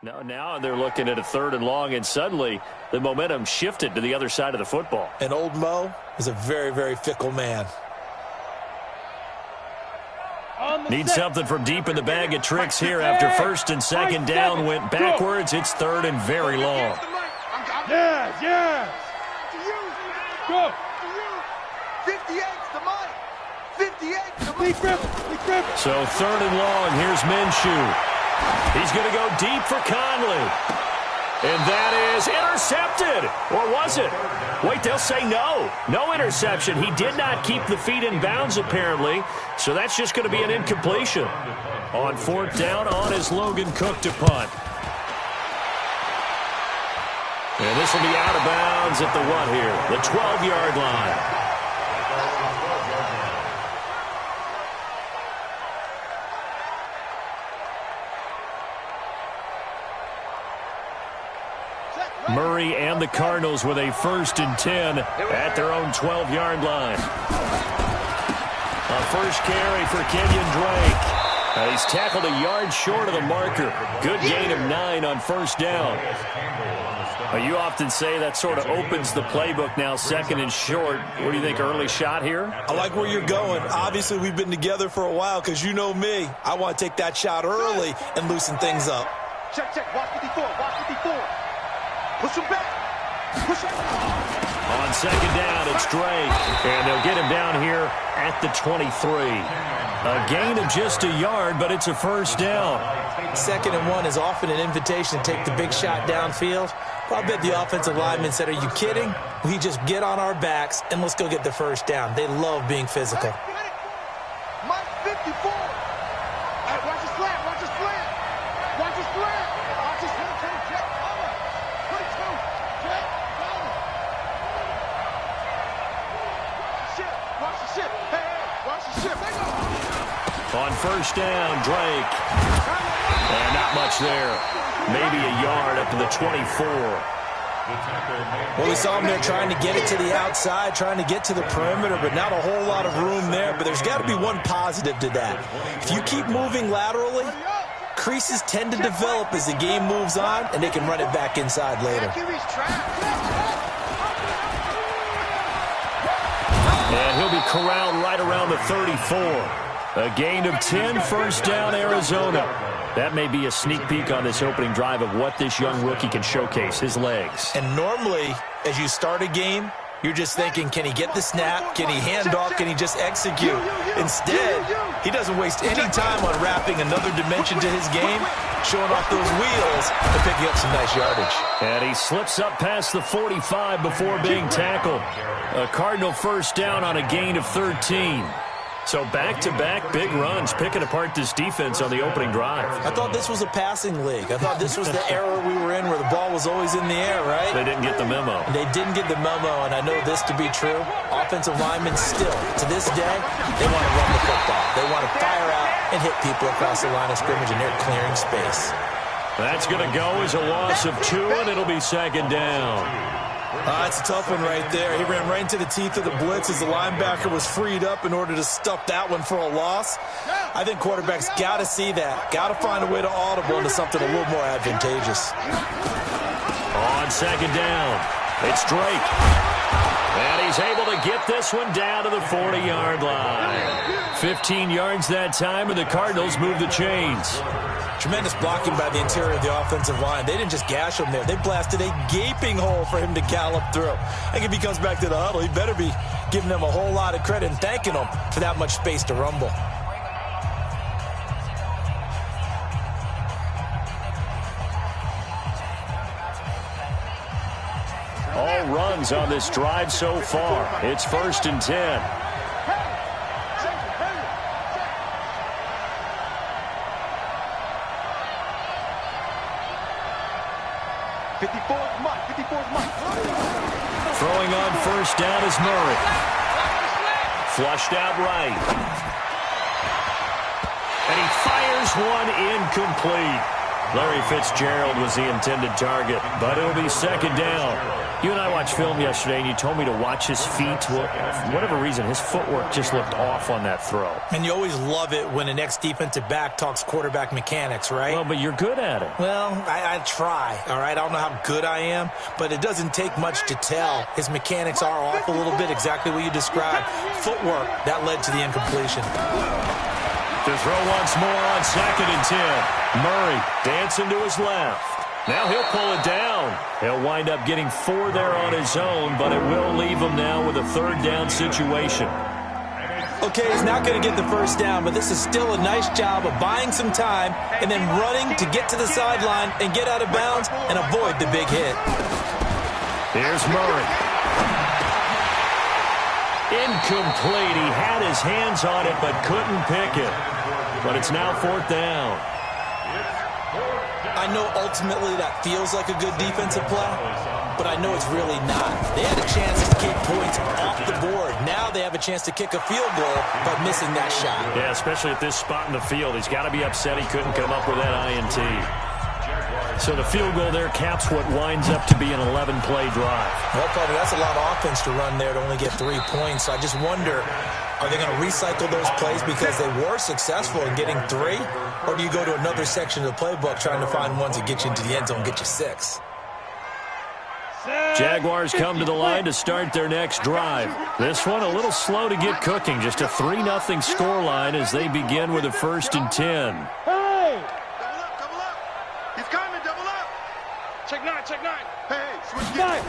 Now they're looking at a 3rd and long, and suddenly the momentum shifted to the other side of the football. And old Mo is a very, very fickle man. Need something from deep in the bag of tricks here after 1st and 2nd down went backwards. It's 3rd and very long. Yes. Go. 58's the mic. 58's the mic. So 3rd and long. Here's Minshew. He's going to go deep for Conley. And that is intercepted. Or was it? Wait, they'll say no. No interception. He did not keep the feet in bounds, apparently. So that's just going to be an incompletion. On 4th down, on is Logan Cook to punt. And this will be out of bounds at the what here? The 12-yard line. Murray and the Cardinals with a 1st and 10 at their own 12-yard line. A first carry for Kenyon Drake. He's tackled a yard short of the marker. Good gain of 9 on 1st down. You often say that sort of opens the playbook now, 2nd and short. What do you think, early shot here? I like where you're going. Obviously, we've been together for a while because you know me. I want to take that shot early and loosen things up. Check. Watch 54. Push him back. On 2nd down, it's Drake. And they'll get him down here at the 23. A gain of just a yard, but it's a 1st down. 2nd and 1 is often an invitation to take the big shot downfield. Well, I bet the offensive lineman said, are you kidding? We just get on our backs and let's go get the 1st down. They love being physical. Mike 54. Watch his slant. Watch his slant. Watch his slant. Watch his slant. Check. Cover. 22. Check. Cover. Watch the ship. Hey. Watch the ship. On 1st down, Drake. And not much there. Maybe a yard up to the 24. Well, we saw him there trying to get it to the outside, trying to get to the perimeter, but not a whole lot of room there. But there's got to be one positive to that. If you keep moving laterally, creases tend to develop as the game moves on, and they can run it back inside later. And he'll be corralled right around the 34. A gain of 10, 1st down, Arizona. That may be a sneak peek on this opening drive of what this young rookie can showcase, his legs. And normally, as you start a game, you're just thinking, can he get the snap? Can he hand off? Can he just execute? Instead, he doesn't waste any time on wrapping another dimension to his game, showing off those wheels and picking up some nice yardage. And he slips up past the 45 before being tackled. A Cardinal 1st down on a gain of 13. So back-to-back big runs, picking apart this defense on the opening drive. I thought this was a passing league. I thought this was the era we were in where the ball was always in the air, right? They didn't get the memo. They didn't get the memo, and I know this to be true. Offensive linemen still, to this day, they want to run the football. They want to fire out and hit people across the line of scrimmage, and they're clearing space. That's going to go as a loss of 2, and it'll be 2nd down. It's a tough one right there. He ran right into the teeth of the blitz as the linebacker was freed up in order to stuff that one for a loss. I think quarterbacks got to see that. Got to find a way to audible into something a little more advantageous. On 2nd down, it's Drake. And he's able to get this one down to the 40-yard line. 15 yards that time, and the Cardinals move the chains. Tremendous blocking by the interior of the offensive line. They didn't just gash him there. They blasted a gaping hole for him to gallop through. I think if he comes back to the huddle, he better be giving them a whole lot of credit and thanking them for that much space to rumble. All runs on this drive so far. It's 1st and 10. Throwing on 1st down is Murray. Flushed out right. And he fires one incomplete. Larry Fitzgerald was the intended target, but it'll be second down. You and I watched film yesterday, and you told me to watch his feet. Well, for whatever reason, his footwork just looked off on that throw. And you always love it when an ex-defensive back talks quarterback mechanics, right? Well, but you're good at it. Well, I try, all right? I don't know how good I am, but it doesn't take much to tell. His mechanics are off a little bit, exactly what you described. Footwork, that led to the incompletion. To throw once more on 2nd and 10. Murray dancing to his left. Now he'll pull it down. He'll wind up getting 4 there on his own, but it will leave him now with a 3rd down situation. Okay, he's not going to get the first down, but this is still a nice job of buying some time and then running to get to the sideline and get out of bounds and avoid the big hit. Here's Murray. Incomplete. He had his hands on it but couldn't pick it. But it's now 4th down. I know ultimately that feels like a good defensive play, but I know it's really not. They had a chance to kick points off the board. Now they have a chance to kick a field goal by missing that shot. Yeah, especially at this spot in the field. He's got to be upset he couldn't come up with that INT. So the field goal there caps what winds up to be an 11-play drive. Well, Carter, that's a lot of offense to run there to only get 3 points. So I just wonder, are they going to recycle those plays because they were successful in getting 3? Or do you go to another section of the playbook trying to find ones that get you into the end zone and get you 6? Jaguars come to the line to start their next drive. This one a little slow to get cooking. Just a 3-0 scoreline as they begin with a 1st and 10. Hey! Double up. He's coming, double up. Check 9, check 9. Hey, switch Nine.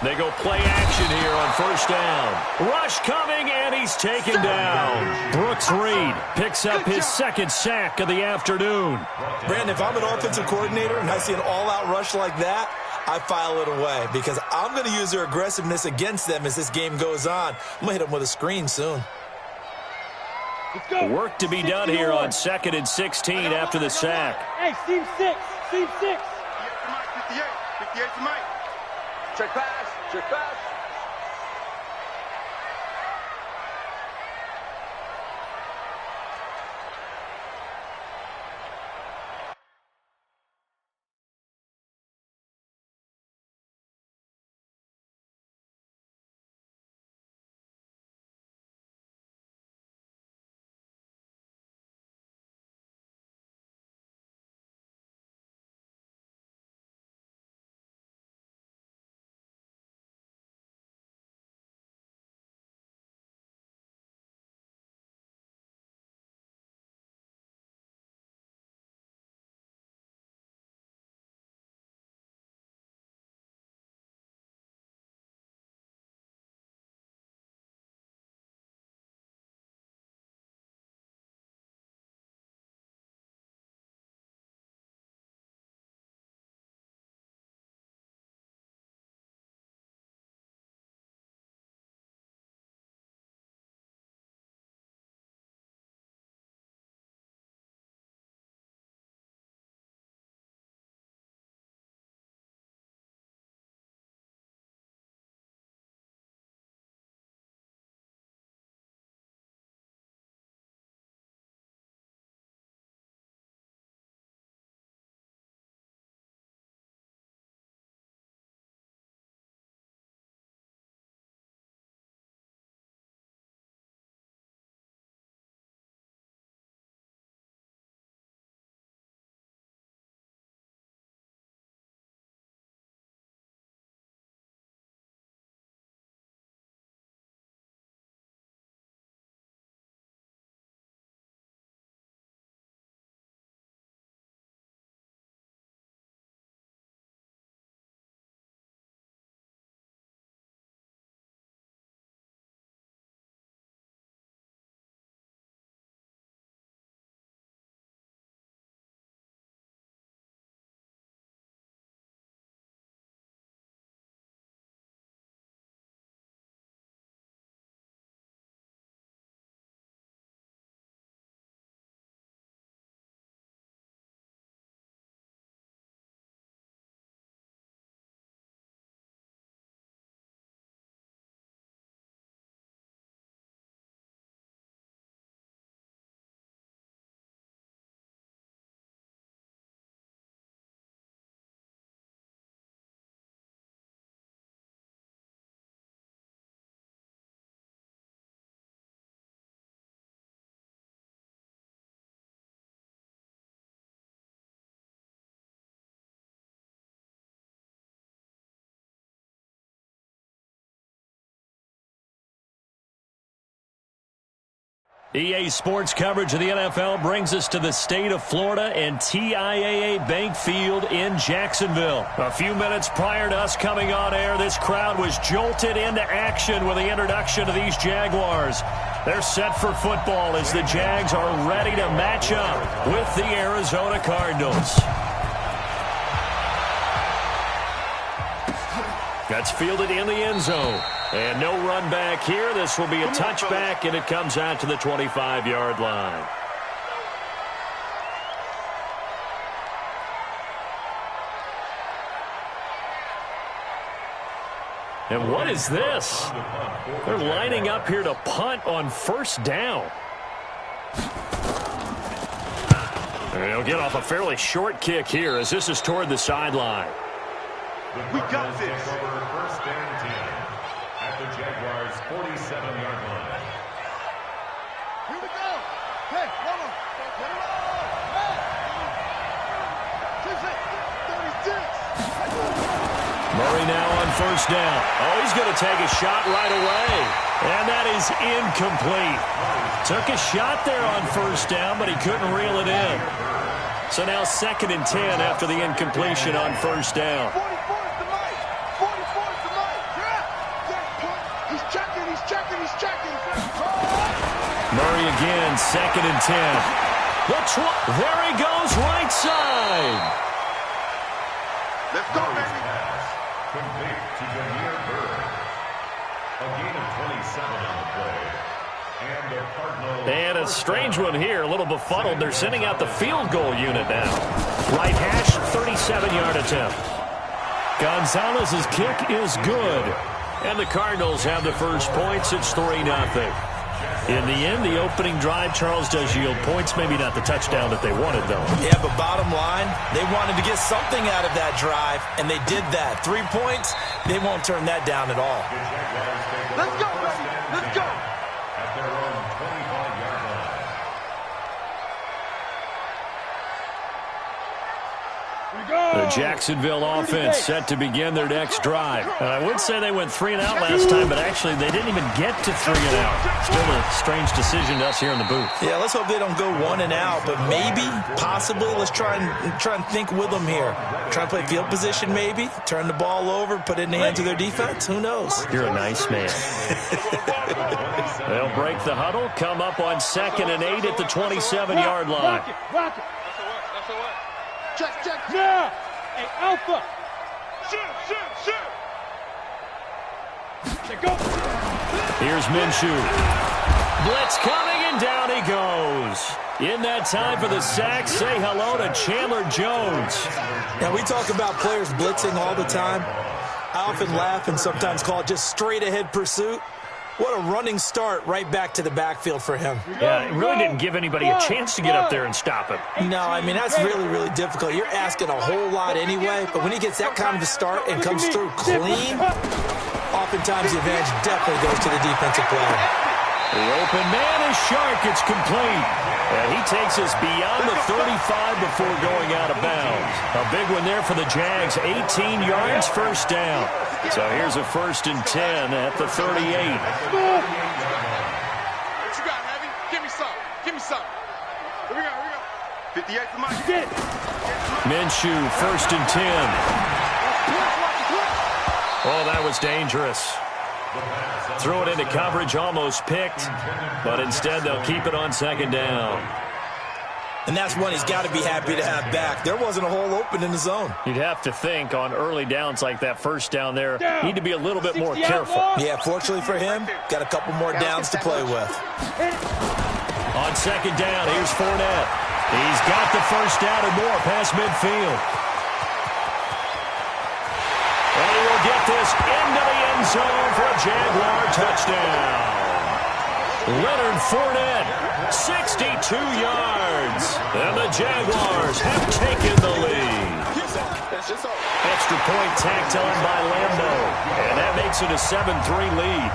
They go play action here on 1st down. Rush coming, and he's taken down. Brooks Reed picks up his 2nd sack of the afternoon. Brandon, if I'm an offensive coordinator and I see an all-out rush like that, I file it away because I'm going to use their aggressiveness against them as this game goes on. I'm going to hit them with a screen soon. Let's go. Work to be done here on 2nd and 16 after the sack. Hey, Team 6. Team 6. 58 to Mike. Check pass. Check pass. EA Sports coverage of the NFL brings us to the state of Florida and TIAA Bank Field in Jacksonville. A few minutes prior to us coming on air, this crowd was jolted into action with the introduction of these Jaguars. They're set for football as the Jags are ready to match up with the Arizona Cardinals. That's fielded in the end zone. And no run back here. This will be a touchback, and it comes out to the 25-yard line. And what is this? They're lining up here to punt on first down. And they'll get off a fairly short kick here as this is toward the sideline. We got this. First and 10 at the Jaguars' 47-yard line. Here we go. Hey, hold on. Get it on. 36. Murray now on first down. Oh, he's going to take a shot right away. And that is incomplete. Took a shot there on first down, but he couldn't reel it in. So now 2nd and 10 after the incompletion on first down. 44 is the mic. 44 is the mic. He's checking. He's checking. He's checking. Murray again, 2nd and 10. There he goes, right side. Let's go, baby. Complete to Jameer Bird. A gain of 27 on the play. And the Cardinals. And a strange one here, a little befuddled. They're sending out the field goal unit now. Right hash, 37-yard attempt. Gonzalez's kick is good. And the Cardinals have the first points. It's 3-0. In the end, the opening drive, Charles, does yield points. Maybe not the touchdown that they wanted, though. Yeah, but bottom line, they wanted to get something out of that drive, and they did that. 3 points, they won't turn that down at all. Let's go, baby. Let's go. At their own 25-yard line. The Jacksonville offense set to begin their next drive. I would say they went 3 and out last time, but actually they didn't even get to 3 and out. Still a strange decision to us here in the booth. Yeah, let's hope they don't go 1 and out, but maybe, possibly, let's try and think with them here. Try and play field position maybe, turn the ball over, put it in the hands of their defense. Who knows? You're a nice man. They'll break the huddle, come up on 2nd and 8 at the 27-yard line. Rock it. Check, check. Now. Hey, Alpha. Shoot. Let's go. Here's Minshew. Blitz coming, and down he goes. In that time for the sack, say hello to Chandler Jones. Now, we talk about players blitzing all the time. I often laugh and sometimes call it just straight-ahead pursuit. What a running start right back to the backfield for him. Yeah, it really didn't give anybody a chance to get up there and stop him. No, I mean, that's really, really difficult. You're asking a whole lot anyway, but when he gets that kind of a start and comes through clean, oftentimes the advantage definitely goes to the defensive player. The open man is Shark. It's complete. And he takes us beyond the 35 before going out of bounds. A big one there for the Jags. 18 yards, first down. So here's a 1st and 10 at the 38. What you got, Heavy? Give me some. Here we go. 58 for my Get it. Minshew, 1st and 10. Oh, that was dangerous. Threw it into coverage, almost picked, but instead they'll keep it on 2nd down. And that's one he's got to be happy to have back. There wasn't a hole open in the zone. You'd have to think on early downs like that first down there, need to be a little bit more careful. Yeah, fortunately for him, got a couple more downs to play with. On 2nd down, here's Fournette. He's got the first down and more past midfield. And he will get this into the end zone for a Jaguar touchdown. Leonard Fournette, 62 yards. And the Jaguars have taken the lead. Extra point tacked on by Lambo. And that makes it a 7-3 lead.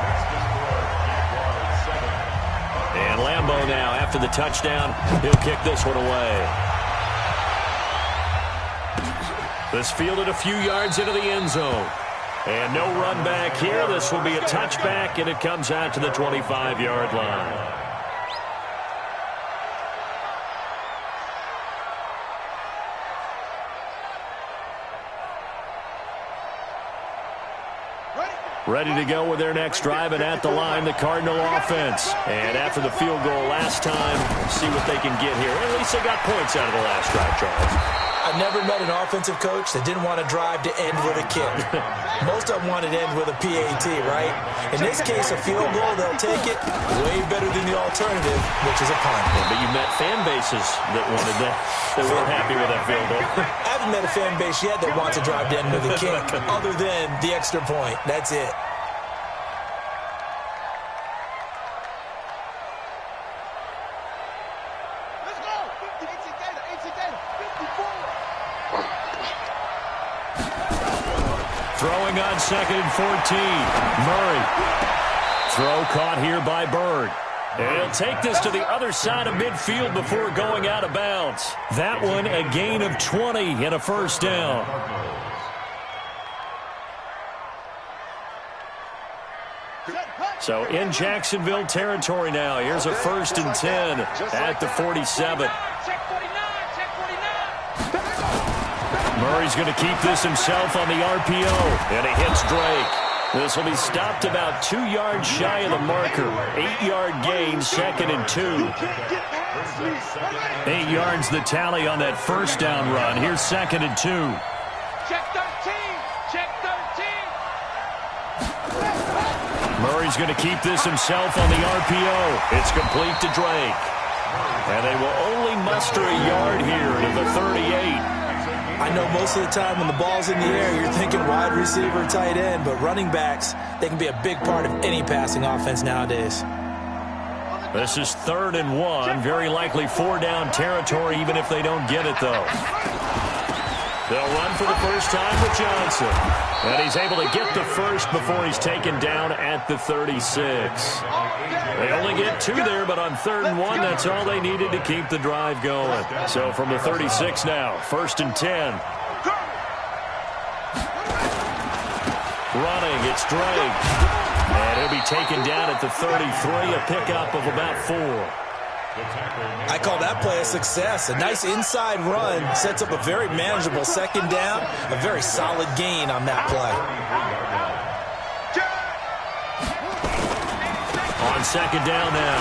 And Lambo now, after the touchdown, he'll kick this one away. This fielded a few yards into the end zone. And no run back here. This will be a touchback, and it comes out to the 25-yard line. Ready to go with their next drive, and at the line, the Cardinal offense. And after the field goal last time, see what they can get here. At least they got points out of the last drive, Charles. I've never met an offensive coach that didn't want to drive to end with a kick. Most of them want to end with a PAT, right? In this case, a field goal, they'll take it way better than the alternative, which is a punt. Yeah, but you met fan bases that wanted that, that weren't happy with that field goal. I haven't met a fan base yet that wants to drive to end with a kick, other than the extra point. That's it. Throwing on 2nd and 14. Murray. Throw caught here by Bird. And he'll take this to the other side of midfield before going out of bounds. That one a gain of 20 and a first down. So in Jacksonville territory now. Here's a 1st and 10 at the 47. Murray's going to keep this himself on the RPO, and he hits Drake. This will be stopped about 2 yards shy of the marker. 8-yard gain, 2nd and 2. 8 yards the tally on that first down run. Here's 2nd and 2. Check 13. Check 13. Murray's going to keep this himself on the RPO. It's complete to Drake. And they will only muster a yard here to the 38. I know most of the time when the ball's in the air, you're thinking wide receiver, tight end, but running backs, they can be a big part of any passing offense nowadays. This is 3rd and 1, very likely 4-down territory, even if they don't get it, though. They'll run for the first time with Johnson. And he's able to get the first before he's taken down at the 36. They only get 2 there, but on 3rd and 1, that's all they needed to keep the drive going. So from the 36 now, 1st and 10. Running, it's Drake. And he'll be taken down at the 33, a pickup of about 4. I call that play a success. A nice inside run sets up a very manageable 2nd down, a very solid gain on that play. On 2nd down now,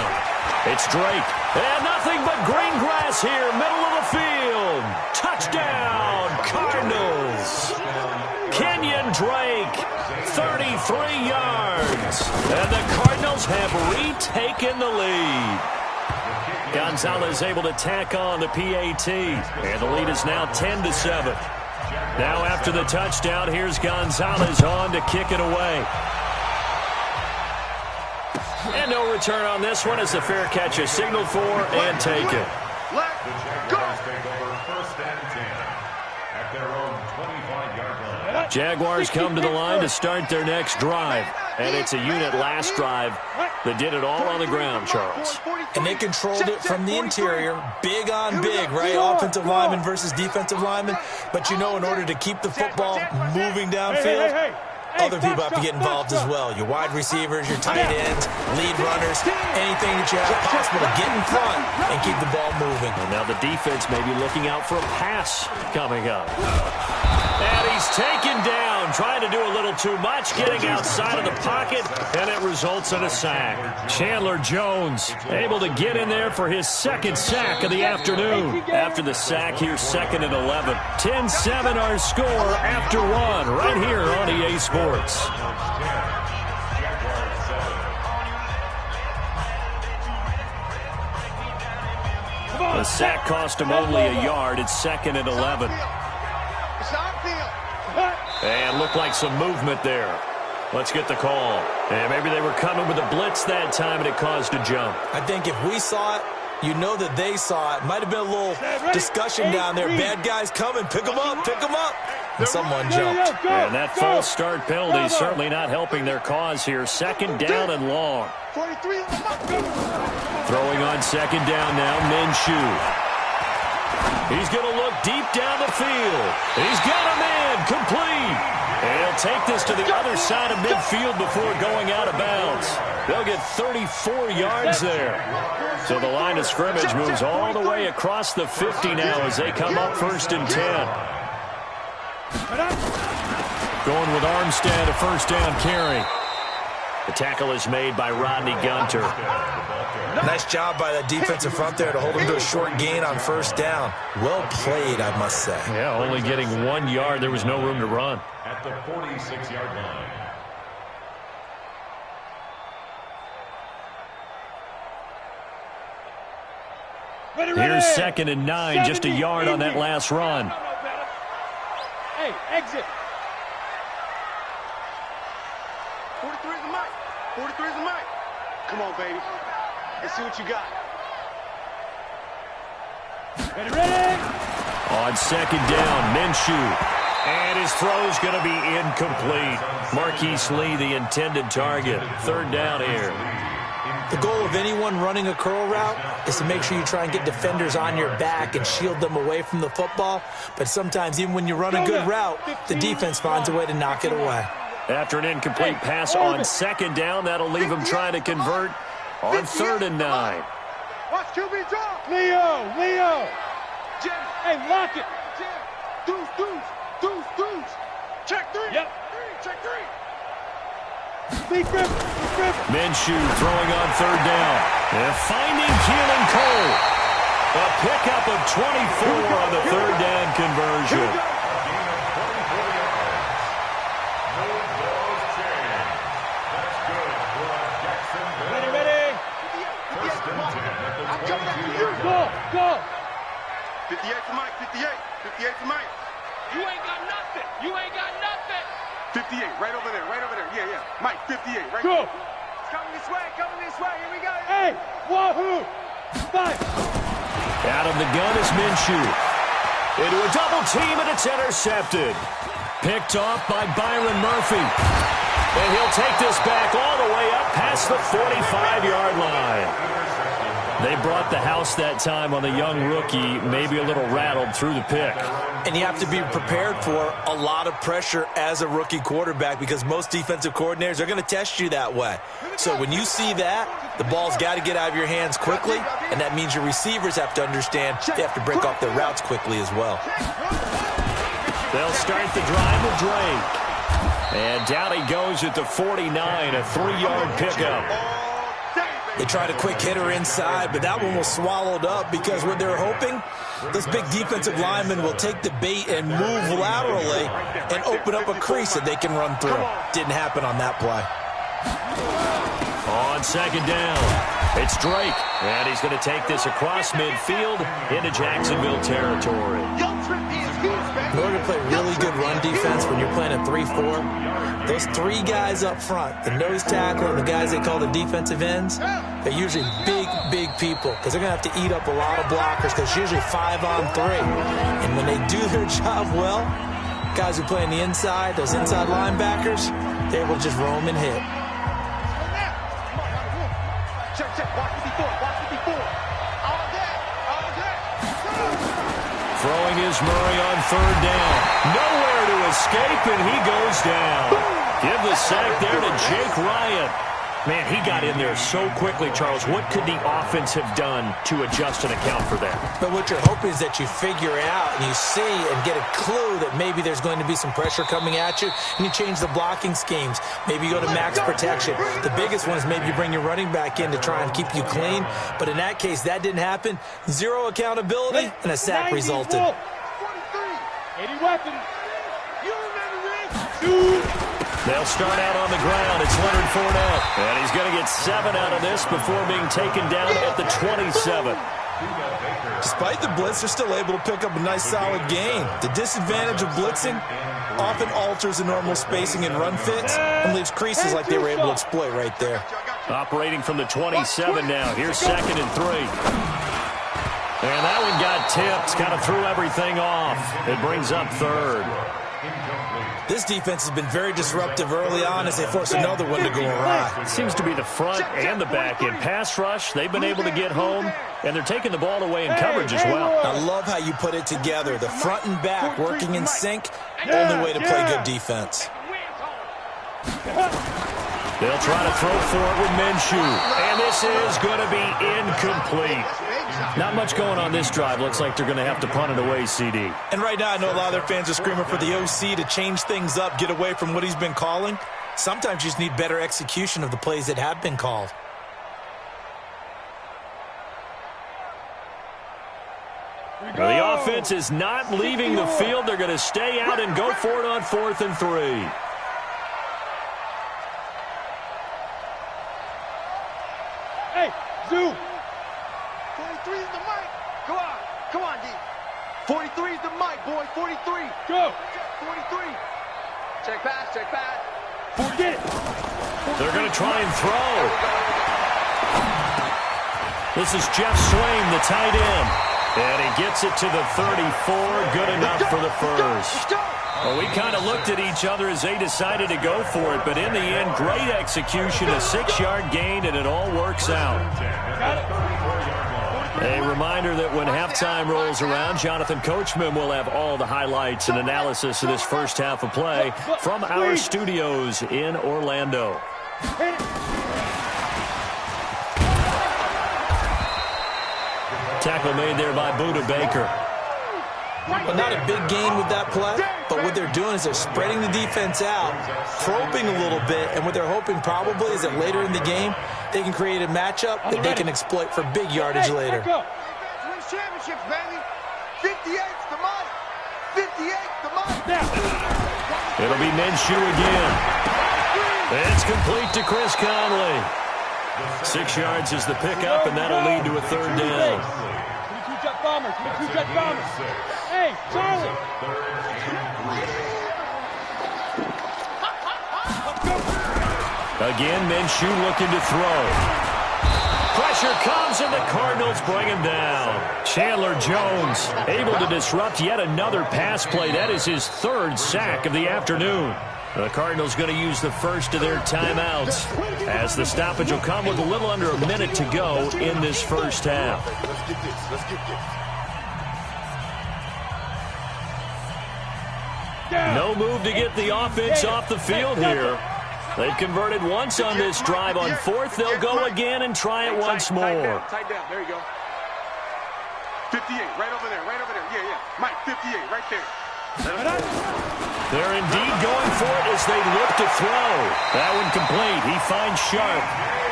it's Drake. And nothing but green grass here, middle of the field. Touchdown, Cardinals. Kenyon Drake, 33 yards. And the Cardinals have retaken the lead. Gonzalez able to tack on the PAT, and the lead is now 10-7. Now after the touchdown, here's Gonzalez on to kick it away. And no return on this one as the fair catch is signaled for and taken. Jaguars come to the line to start their next drive. And it's a unit last drive that did it all on the ground, Charles. And they controlled it from the interior, big on big, right? Offensive lineman versus defensive lineman. But you know, in order to keep the football moving downfield, other people have to get involved as well. Your wide receivers, your tight ends, lead runners, anything that you have possible to get in front and keep the ball moving. And now the defense may be looking out for a pass coming up. And he's taken down, trying to do a little too much, getting outside of the pocket, and it results in a sack. Chandler Jones able to get in there for his 2nd sack of the afternoon. After the sack, here's 2nd and 11. 10-7 our score after 1 right here on EA Sports. The sack cost him only a yard. It's 2nd and 11. And looked like some movement there. Let's get the call. And maybe they were coming with a blitz that time, and it caused a jump. I think if we saw it, you know that they saw it. Might have been a little discussion down there. Bad guys coming. Pick them up. Pick them up. And someone jumped. And that false start penalty certainly not helping their cause here. 2nd down and long. Throwing on 2nd down now, Minshew. He's going to look deep down the field. He's got him in, complete. And he'll take this to the other side of midfield before going out of bounds. They'll get 34 yards there. So the line of scrimmage moves all the way across the 50 now as they come up 1st and 10. Going with Armstead, a first down carry. The tackle is made by Rodney Gunter. Nice job by that defensive front there to hold him to a short gain on first down. Well played, I must say. Yeah, only getting 1 yard. There was no room to run. At the 46-yard line. Here's 2nd and 9, just a yard on that last run. Hey, exit. 43 is the mic. 43 is the mic. Come on, baby. Let's see what you got. Ready? On 2nd down, Minshew. And his throw's going to be incomplete. Marquise Lee, the intended target. 3rd down here. The goal of anyone running a curl route is to make sure you try and get defenders on your back and shield them away from the football. But sometimes, even when you run a good route, the defense finds a way to knock it away. After an incomplete pass on 2nd down, that'll leave him trying to convert on 3rd and 9. Watch QB drop. Leo. Jim. Hey, lock it. Jim. Deuce. Check 3. Yep. Check 3. Big grip. Minshew throwing on 3rd down. And finding Keelan Cole. A pickup of 24 on the 3rd down conversion. Ready. I'm coming after you. Go. 58 for Mike. 58 for Mike. You ain't got nothing. 58, right over there. Yeah. Mike, 58, right Go. there. It's coming this way. Here we go. Hey, wahoo. 5. Out of the gun is Minshew. Into a double team, and it's intercepted. Picked off by Byron Murphy. And he'll take this back all the way up past the 45-yard line. They brought the house that time on the young rookie, maybe a little rattled through the pick. And you have to be prepared for a lot of pressure as a rookie quarterback because most defensive coordinators are going to test you that way. So when you see that, the ball's got to get out of your hands quickly, and that means your receivers have to understand they have to break off their routes quickly as well. They'll start the drive with Drake. And down he goes at the 49, a 3-yard pickup. They tried a quick hitter inside, but that one was swallowed up because what they're hoping, this big defensive lineman will take the bait and move laterally and open up a crease that they can run through. Didn't happen on that play. On 2nd down, it's Drake. And he's going to take this across midfield into Jacksonville territory. In order to play really good run defense when you're playing a 3-4, those 3 guys up front, the nose tackle and the guys they call the defensive ends, they're usually big people because they're going to have to eat up a lot of blockers because it's usually 5-on-3. And when they do their job well, guys who play on the inside, those inside linebackers, they're able to just roam and hit. Check. Watch 54. All day. Throwing is Murray on 3rd down. Nowhere to escape, and he goes down. Give the sack there to Jake Ryan. Man, he got in there so quickly, Charles. What could the offense have done to adjust and account for that? But what you're hoping is that you figure out and you see and get a clue that maybe there's going to be some pressure coming at you, and you change the blocking schemes. Maybe you go to max protection. The biggest one is maybe you bring your running back in to try and keep you clean. But in that case, that didn't happen. 0 accountability, and a sack resulted. 80 weapons. You remember this? They'll start out on the ground. It's Leonard Fournette. And he's going to get 7 out of this before being taken down at the 27. Despite the blitz, they're still able to pick up a nice solid gain. The disadvantage of blitzing often alters the normal spacing and run fits and leaves creases like they were able to exploit right there. Operating from the 27 now. Here's 2nd and 3. And that one got tipped, kind of threw everything off. It brings up 3rd. This defense has been very disruptive early on as they force another one to go awry. It seems to be the front and the back end. Pass rush, they've been able to get home, and they're taking the ball away in coverage as well. I love how you put it together. The front and back working in sync, only way to play good defense. They'll try to throw for it with Minshew. And this is going to be incomplete. Not much going on this drive. Looks like they're going to have to punt it away, CD. And right now I know a lot of their fans are screaming for the OC to change things up, get away from what he's been calling. Sometimes you just need better execution of the plays that have been called. Well, the offense is not leaving the field. They're going to stay out and go for it on 4th and 3. Hey, Zoo. 43 is the mic. Go on. Come on, D. 43 is the mic, boy. 43. Go. 43. Check pass, check pass. Forget it. They're going to try and throw. This is Jeff Swain, the tight end. And he gets it to the 34. Good enough for the first. Well, we kind of looked at each other as they decided to go for it. But in the end, great execution, a 6-yard gain, and it all works out. A reminder that when halftime rolls around, Jonathan Coachman will have all the highlights and analysis of this first half of play from our studios in Orlando. Tackle made there by Budda Baker. Well, not a big gain with that play, but what they're doing is they're spreading the defense out, probing a little bit, and what they're hoping probably is that later in the game, they can create a matchup that they can exploit for big yardage later. Win championships, baby. 58's the mic. 58's the mic. It'll be Minshew again. It's complete to Chris Conley. 6 yards is the pickup, and that'll lead to a 3rd down. 22-jet bombers. 22-jet bombers. Hey, Charlie. Again, Minshew looking to throw. Pressure comes, and the Cardinals bring him down. Chandler Jones able to disrupt yet another pass play. That is his 3rd sack of the afternoon. The Cardinals going to use the first of their timeouts as the stoppage will come with a little under a minute to go in this first half. Let's get this. Let's get this. No move to get the offense off the field here. They've converted once on this drive. On 4th, they'll go again and try it once more. Tight down. There you go. 58, right over there. Right over there. Yeah, yeah. Mike, 58, right there. They're indeed going for it as they look to throw. That one complete. He finds Sharp.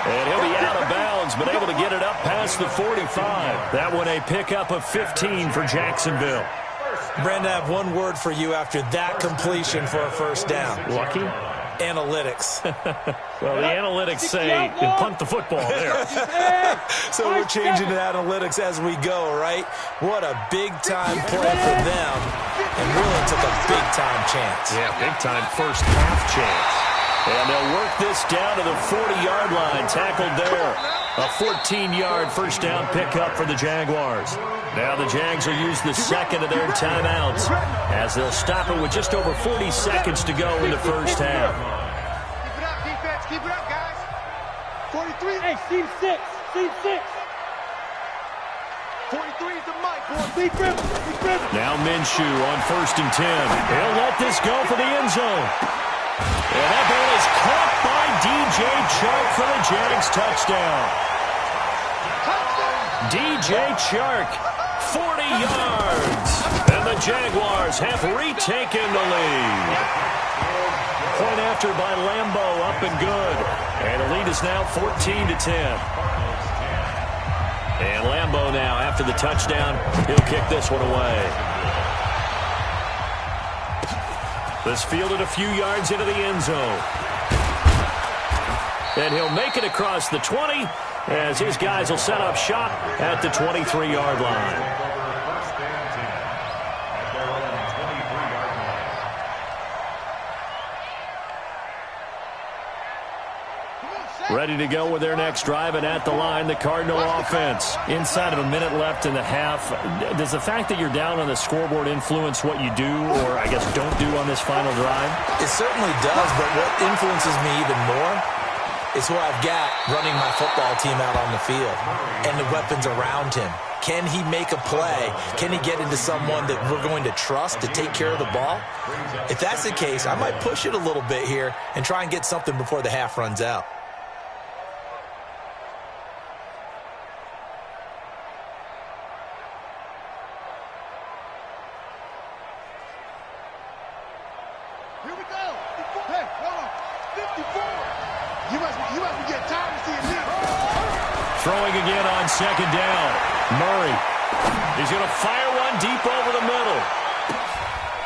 And he'll be out of bounds, but able to get it up past the 45. That one a pickup of 15 for Jacksonville. Brandon, I have one word for you after that completion for a 1st down. Lucky? Analytics. Well, the analytics say punt the football there. So we're changing to analytics as we go, right? What a big-time play for them, and really took a big-time chance. Yeah, big-time first half chance. And they'll work this down to the 40-yard line, tackled there. A 14-yard first down pickup for the Jaguars. Now the Jags will use the second of their timeouts as they'll stop it with just over 40 seconds to go in the first half. Keep it up, defense. Keep it up, guys. 43. Hey, Team 6. Team 6. 43 is the mic, boy. Big grip. Big grip. Now Minshew on 1st and 10. He'll let this go for the end zone. And that ball is caught by DJ Chark for the Jags touchdown. DJ Chark, 40 yards. And the Jaguars have retaken the lead. Point after by Lambo, up and good. And the lead is now 14-10. And Lambo now, after the touchdown, he'll kick this one away. This fielded a few yards into the end zone. And he'll make it across the 20 as his guys will set up shop at the 23-yard line. Ready to go with their next drive, and at the line, the Cardinal offense. Inside of a minute left in the half, does the fact that you're down on the scoreboard influence what you do, or I guess don't do on this final drive? It certainly does, but what influences me even more is who I've got running my football team out on the field and the weapons around him. Can he make a play? Can he get into someone that we're going to trust to take care of the ball? If that's the case, I might push it a little bit here and try and get something before the half runs out. Here we go. Hey, hold on. 54. You must be getting tired of seeing me. Throwing again on second down. Murray. He's going to fire one deep over the middle.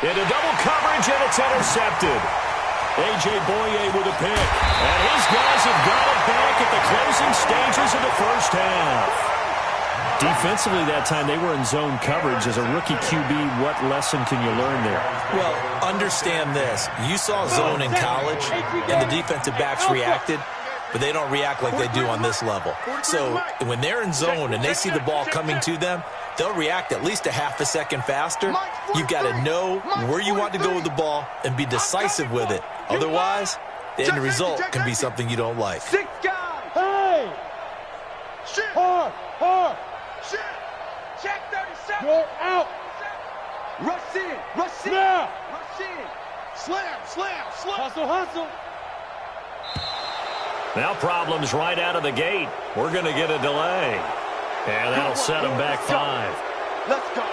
Into double coverage, and it's intercepted. A.J. Boye with a pick. And his guys have got it back at the closing stages of the first half. Defensively that time, they were in zone coverage. As a rookie QB, what lesson can you learn there? Well, understand this. You saw zone in college, and the defensive backs reacted, but they don't react like they do on this level. So when they're in zone and they see the ball coming to them, they'll react at least a half a second faster. You've got to know where you want to go with the ball and be decisive with it. Otherwise, the end result can be something you don't like. 6 guys. Hey! Hard. Shit. Check 37. Go out. Rush in. Now. Rush in. Slam. Hustle. Now problems right out of the gate. We're going to get a delay. And that'll set them back 5. Let's go.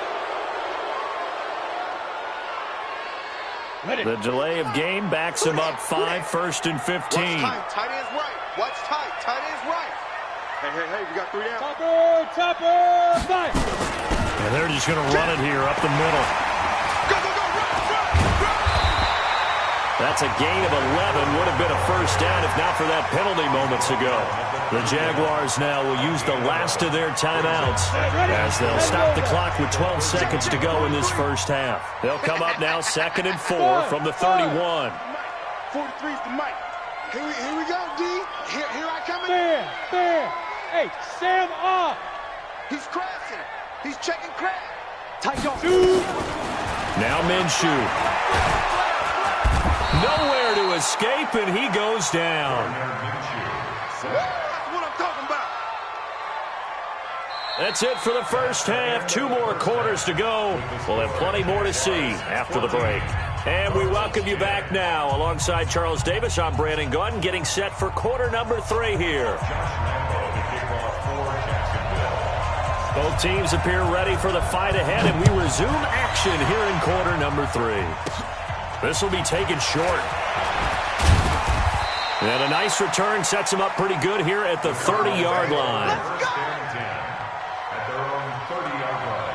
The delay of game backs him up 5, 1st and 15. Watch tight end's right. Watch tight. Tight end's right. Hey, we got 3 down. Topper, fight. And they're just going to run it here up the middle. Go, run. That's a gain of 11. Would have been a first down if not for that penalty moments ago. The Jaguars now will use the last of their timeouts as they'll stop the clock with 12 seconds to go in this first half. They'll come up now 2nd and 4 from the 31. 43's the mic. Here we go, D. Here I come in. Fair. Hey, Sam off. He's crashing. He's checking crash. Tight go. Now Minshew. Nowhere to escape, and he goes down. That's what I'm talking about. That's it for the first half. 2 more quarters to go. We'll have plenty more to see after the break. And we welcome you back now. Alongside Charles Davis, I'm Brandon Gunn, getting set for quarter number 3 here. Both teams appear ready for the fight ahead, and we resume action here in quarter number 3. This will be taken short. And a nice return sets him up pretty good here at the 30-yard line. At their own 30-yard line.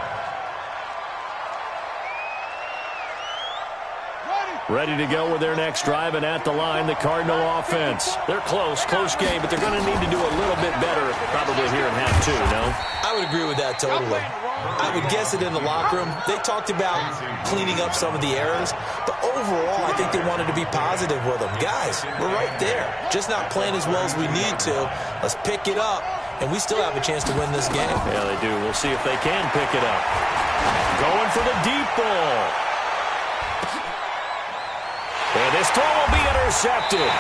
Ready to go with their next drive, and at the line, the Cardinal offense. They're close game, but they're going to need to do a little bit better probably here in half 2, no? I would agree with that totally. I would guess it in the locker room. They talked about cleaning up some of the errors, but overall, I think they wanted to be positive with them. Guys, we're right there. Just not playing as well as we need to. Let's pick it up, and we still have a chance to win this game. Yeah, they do. We'll see if they can pick it up. Going for the deep ball. And this throw will be intercepted.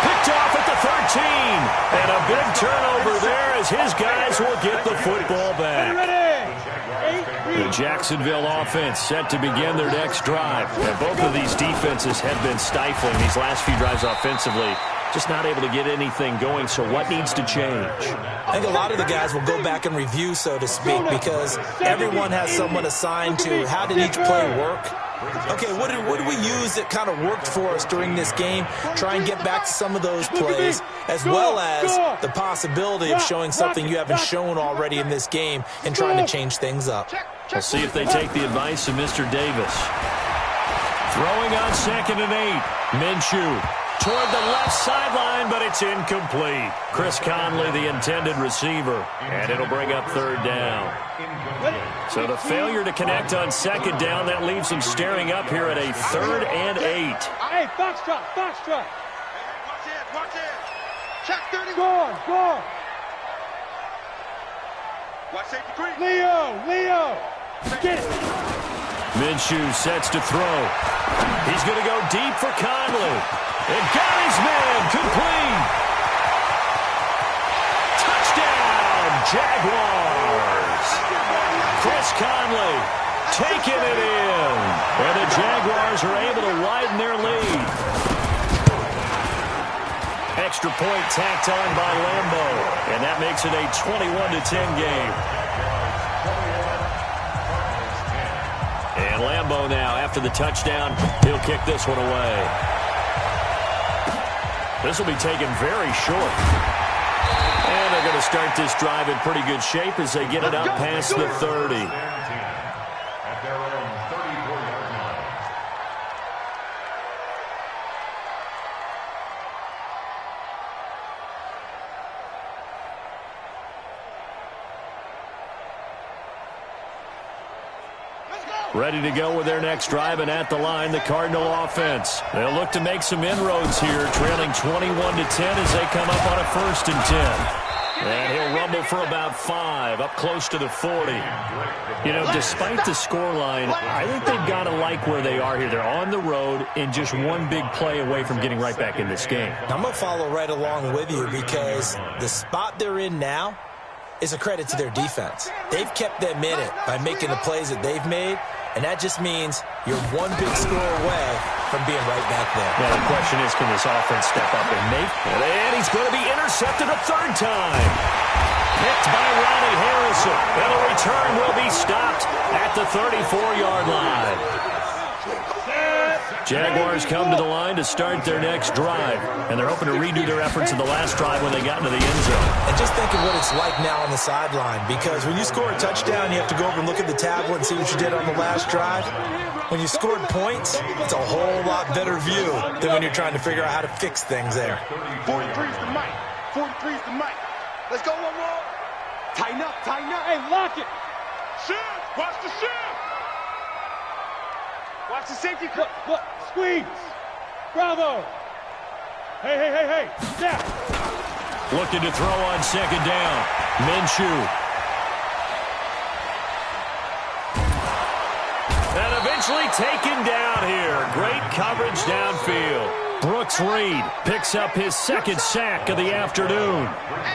Picked off at the 13. And a big turnover there as his guys will get the football back. The Jacksonville offense set to begin their next drive. And both of these defenses have been stifling these last few drives offensively. Just not able to get anything going, so what needs to change? I think a lot of the guys will go back and review, so to speak, because everyone has someone assigned to how did each play work. Okay, what did we use that kind of worked for us during this game? Try and get back to some of those plays, as well as the possibility of showing something you haven't shown already in this game and trying to change things up. We'll see if they take the advice of Mr. Davis. Throwing on 2nd and 8. Minshew toward the left sideline, but it's incomplete. Chris Conley, the intended receiver, and it'll bring up 3rd down. So the failure to connect on 2nd down, that leaves them staring up here at a 3rd and 8. Hey, Foxtrot. Watch it. Check 30. Guard. Watch safety green. Leo. Get it. Minshew sets to throw. He's going to go deep for Conley. And got his man complete. Jaguars. Chris Conley taking it in. And the Jaguars are able to widen their lead. Extra point tacked on by Lambo. And that makes it a 21-10 game. And Lambo now, after the touchdown, he'll kick this one away. This will be taken very short. And they're going to start this drive in pretty good shape as they get it up past the 30. At their own 34-yard line. Ready to go with their next drive, and at the line, the Cardinal offense. They'll look to make some inroads here, trailing 21-10 as they come up on a 1st and 10. And he'll rumble for about 5, up close to the 40. You know, despite the scoreline, I think they've got to like where they are here. They're on the road and just one big play away from getting right back in this game. I'm going to follow right along with you because the spot they're in now is a credit to their defense. They've kept them in it by making the plays that they've made, and that just means you're one big score away from being right back there. Now the question is, can this offense step up and make it? And he's going to be intercepted a 3rd time. Picked by Ronnie Harrison. And the return will be stopped at the 34-yard line. Jaguars come to the line to start their next drive. And they're hoping to redo their efforts in the last drive when they got into the end zone. And just think of what it's like now on the sideline, because when you score a touchdown, you have to go over and look at the tablet and see what you did on the last drive. When you scored points, it's a whole lot better view than when you're trying to figure out how to fix things there. 43's the mic. 43's the mic. Let's go one more. Tighten up, tighten up. Hey, lock it. Shift. Watch the shift. Watch the safety. Look, squeeze. Bravo. Hey. Step. Looking to throw on 2nd down. Minshew. And eventually taken down here. Great coverage downfield. Brooks Reed picks up his 2nd sack of the afternoon.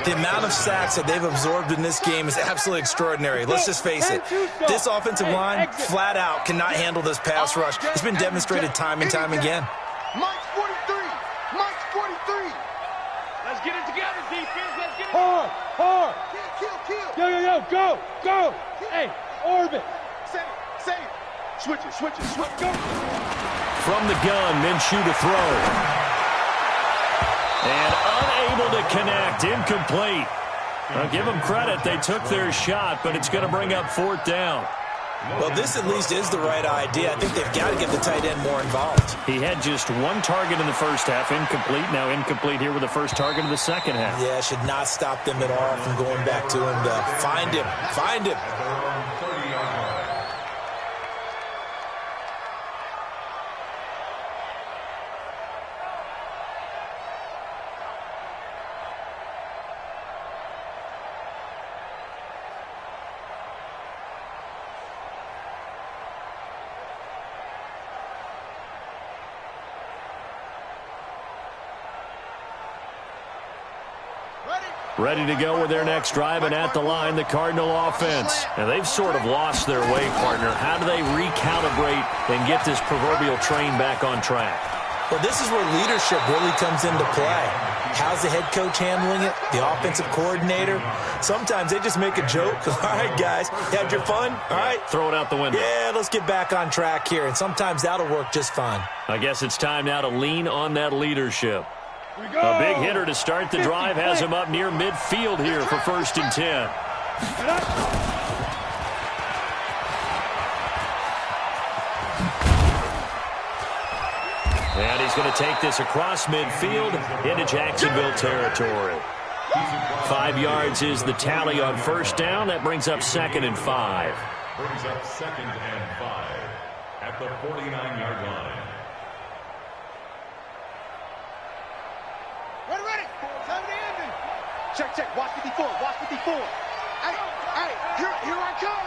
The amount of sacks that they've absorbed in this game is absolutely extraordinary. Let's just face it. This offensive line, flat out, cannot handle this pass rush. It's been demonstrated time and time again. Mike's 43. Mike's 43. Let's get it together, defense. Let's get it. Hard. Kill. Yo, go. Hey, orbit. Save. Switch it. Go. From the gun, Minshew to throw. And unable to connect, incomplete. I'll give them credit. They took their shot, but it's going to bring up 4th down. Well, this at least is the right idea. I think they've got to get the tight end more involved. He had just 1 target in the first half, incomplete. Now incomplete here with the first target of the second half. Yeah, should not stop them at all from going back to him to find him. Ready to go with their next drive, and at the line, the Cardinal offense. And they've sort of lost their way, partner. How do they recalibrate and get this proverbial train back on track? Well, this is where leadership really comes into play. How's the head coach handling it? The offensive coordinator? Sometimes they just make a joke. All right, guys, you had your fun? All right. Throw it out the window. Yeah, let's get back on track here. And sometimes that'll work just fine. I guess it's time now to lean on that leadership. A big hitter to start the drive has him up near midfield here for 1st and 10. And he's going to take this across midfield into Jacksonville territory. 5 yards is the tally on 1st down. That brings up 2nd and 5. Brings up 2nd and 5 at the 49-yard line. Ready. Time to end it. Check. Watch 54. Hey, here I come.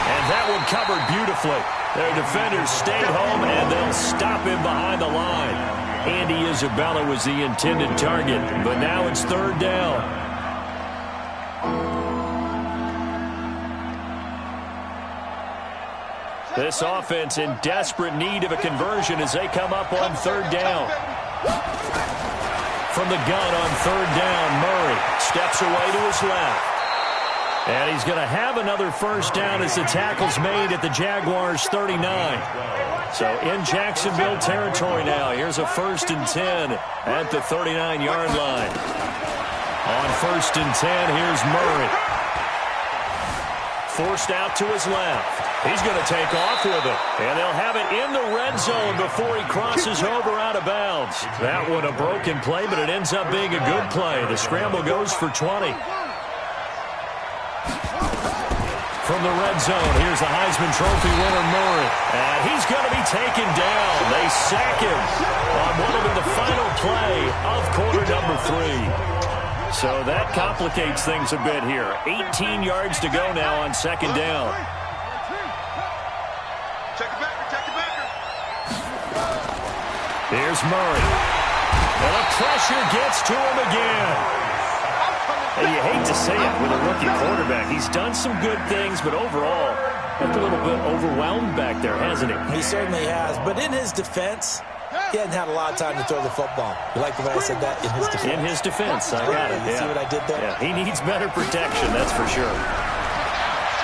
And that that one covered beautifully. Their defenders stayed home, and they'll stop him behind the line. Andy Isabella was the intended target, but now it's third down. This offense in desperate need of a conversion as they come up on third down. From the gun on third down, Murray steps away to his left. And he's going to have another first down as the tackle's made at the Jaguars' 39. So in Jacksonville territory now. Here's a 1st and 10 at the 39-yard line. On 1st and 10, here's Murray. Forced out to his left. He's going to take off with it. And they'll have it in the red zone before he crosses over out of bounds. That one a broken play, but it ends up being a good play. The scramble goes for 20. From the red zone, here's the Heisman Trophy winner, Murray. And he's going to be taken down. They sack him on what will be the final play of quarter number 3. So that complicates things a bit here. 18 yards to go now on second down. Check it backer. Here's Murray. And the pressure gets to him again. And you hate to say it with a rookie quarterback. He's done some good things, but overall, looked a little bit overwhelmed back there, hasn't he? He certainly has. But in his defense, he hadn't had a lot of time to throw the football. You like the way I said that? In his defense. In his defense, I got it. You see what I did there? Yeah, he needs better protection, that's for sure.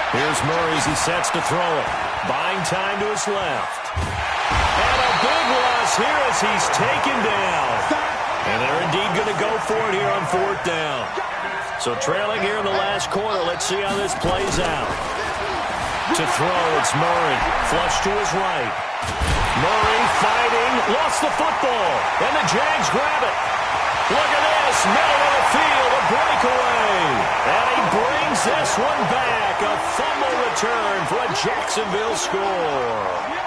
Here's Murray as he sets to throw it. Buying time to his left. And a big loss here as he's taken down. And they're indeed going to go for it here on 4th down. So trailing here in the last quarter, let's see how this plays out. To throw, it's Murray. Flush to his right. Murray fighting, lost the football, and the Jags grab it. Look at this, middle of the field, a breakaway. And he brings this one back, a fumble return for a Jacksonville score.